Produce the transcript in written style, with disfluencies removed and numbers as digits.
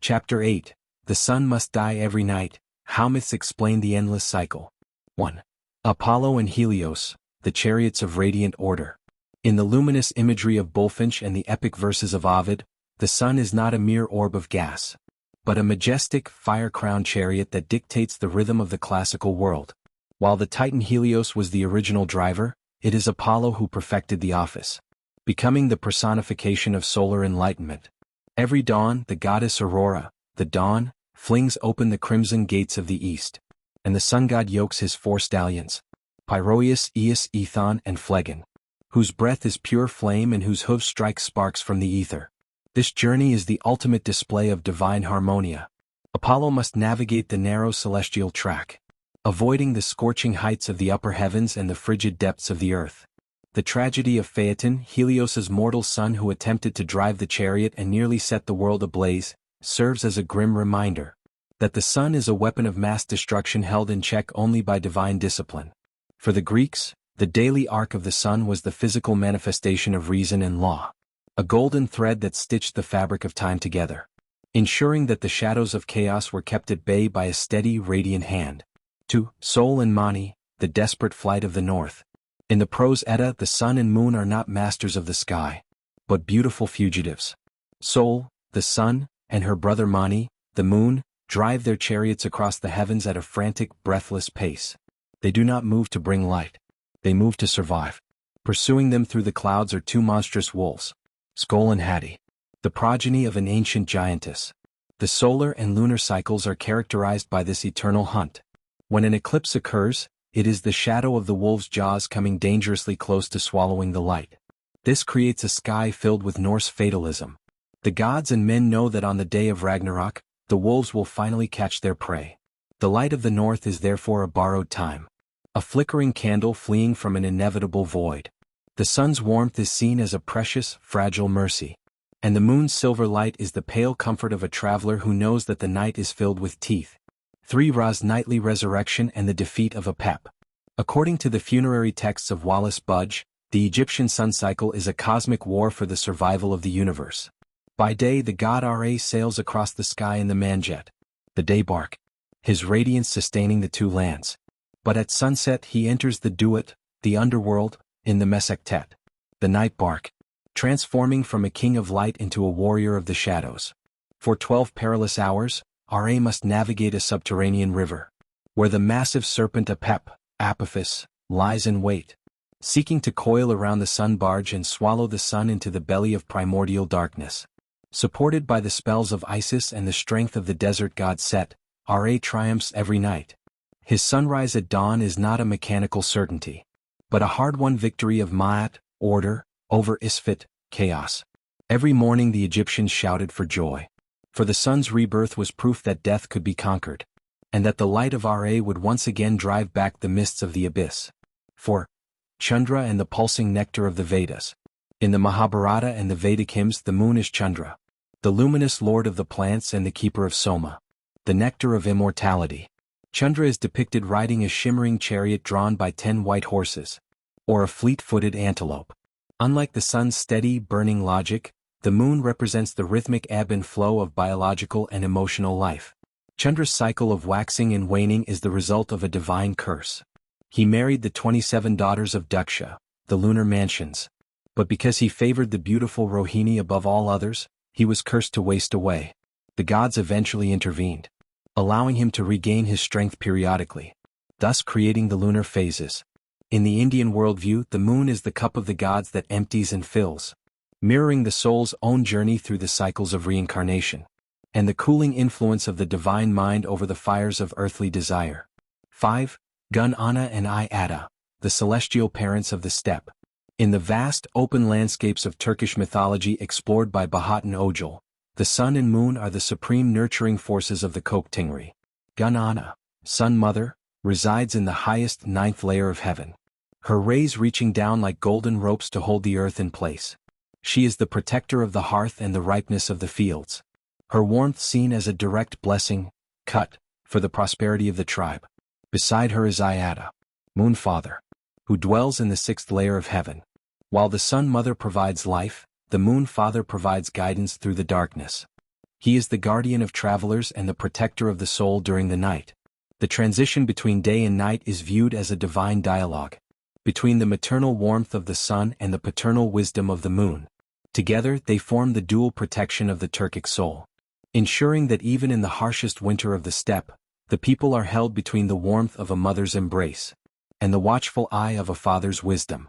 Chapter 8. The sun must die every night. How myths explain the endless cycle. 1. Apollo and Helios, the chariots of radiant order. In the luminous imagery of Bulfinch and the epic verses of Ovid, the sun is not a mere orb of gas, but a majestic, fire-crowned chariot that dictates the rhythm of the classical world. While the Titan Helios was the original driver, it is Apollo who perfected the office, becoming the personification of solar enlightenment. Every dawn, the goddess Aurora, the dawn, flings open the crimson gates of the east, and the sun god yokes his 4 stallions, Pyroeus, Eus, Ethon, and Phlegon, whose breath is pure flame and whose hooves strike sparks from the ether. This journey is the ultimate display of divine harmonia. Apollo must navigate the narrow celestial track, avoiding the scorching heights of the upper heavens and the frigid depths of the earth. The tragedy of Phaeton, Helios's mortal son who attempted to drive the chariot and nearly set the world ablaze, serves as a grim reminder that the sun is a weapon of mass destruction held in check only by divine discipline. For the Greeks, the daily arc of the sun was the physical manifestation of reason and law, a golden thread that stitched the fabric of time together, ensuring that the shadows of chaos were kept at bay by a steady, radiant hand. 2. Sol and Mani, the desperate flight of the north. In the prose Edda, the sun and moon are not masters of the sky, but beautiful fugitives. Sol, the sun, and her brother Mani, the moon, drive their chariots across the heavens at a frantic, breathless pace. They do not move to bring light. They move to survive. Pursuing them through the clouds are 2 monstrous wolves, Skoll and Hati, the progeny of an ancient giantess. The solar and lunar cycles are characterized by this eternal hunt. When an eclipse occurs, it is the shadow of the wolf's jaws coming dangerously close to swallowing the light. This creates a sky filled with Norse fatalism. The gods and men know that on the day of Ragnarok, the wolves will finally catch their prey. The light of the north is therefore a borrowed time, a flickering candle fleeing from an inevitable void. The sun's warmth is seen as a precious, fragile mercy, and the moon's silver light is the pale comfort of a traveler who knows that the night is filled with teeth. 3. Ra's nightly resurrection and the defeat of Apep. According to the funerary texts of Wallace Budge, the Egyptian sun cycle is a cosmic war for the survival of the universe. By day the god Ra sails across the sky in the Manjet, the day bark, his radiance sustaining the 2 lands. But at sunset he enters the Duat, the underworld, in the Mesektet, the night bark, transforming from a king of light into a warrior of the shadows. For 12 perilous hours, Ra must navigate a subterranean river, where the massive serpent Apep, Apophis, lies in wait, seeking to coil around the sun barge and swallow the sun into the belly of primordial darkness. Supported by the spells of Isis and the strength of the desert god Set, Ra triumphs every night. His sunrise at dawn is not a mechanical certainty, but a hard-won victory of Ma'at, order, over Isfet, chaos. Every morning the Egyptians shouted for joy, for the sun's rebirth was proof that death could be conquered, and that the light of Ra would once again drive back the mists of the abyss. 4. Chandra and the pulsing nectar of the Vedas. In the Mahabharata and the Vedic hymns, the moon is Chandra, the luminous lord of the plants and the keeper of Soma, the nectar of immortality. Chandra is depicted riding a shimmering chariot drawn by 10 white horses, or a fleet-footed antelope. Unlike the sun's steady, burning logic, the moon represents the rhythmic ebb and flow of biological and emotional life. Chandra's cycle of waxing and waning is the result of a divine curse. He married the 27 daughters of Daksha, the lunar mansions, but because he favored the beautiful Rohini above all others, he was cursed to waste away. The gods eventually intervened, allowing him to regain his strength periodically, thus creating the lunar phases. In the Indian worldview, the moon is the cup of the gods that empties and fills, mirroring the soul's own journey through the cycles of reincarnation, and the cooling influence of the divine mind over the fires of earthly desire. 5. Gun Ana and Ada, the celestial parents of the steppe. In the vast, open landscapes of Turkish mythology explored by Bahattin Ojal, the sun and moon are the supreme nurturing forces of the Köktengri. Gun Ana, Sun Mother, resides in the highest 9th layer of heaven, her rays reaching down like golden ropes to hold the earth in place. She is the protector of the hearth and the ripeness of the fields, her warmth seen as a direct blessing, cut, for the prosperity of the tribe. Beside her is Iada, Moon Father, who dwells in the 6th layer of heaven. While the Sun Mother provides life, the Moon Father provides guidance through the darkness. He is the guardian of travelers and the protector of the soul during the night. The transition between day and night is viewed as a divine dialogue between the maternal warmth of the sun and the paternal wisdom of the moon. Together they form the dual protection of the Turkic soul, ensuring that even in the harshest winter of the steppe, the people are held between the warmth of a mother's embrace and the watchful eye of a father's wisdom.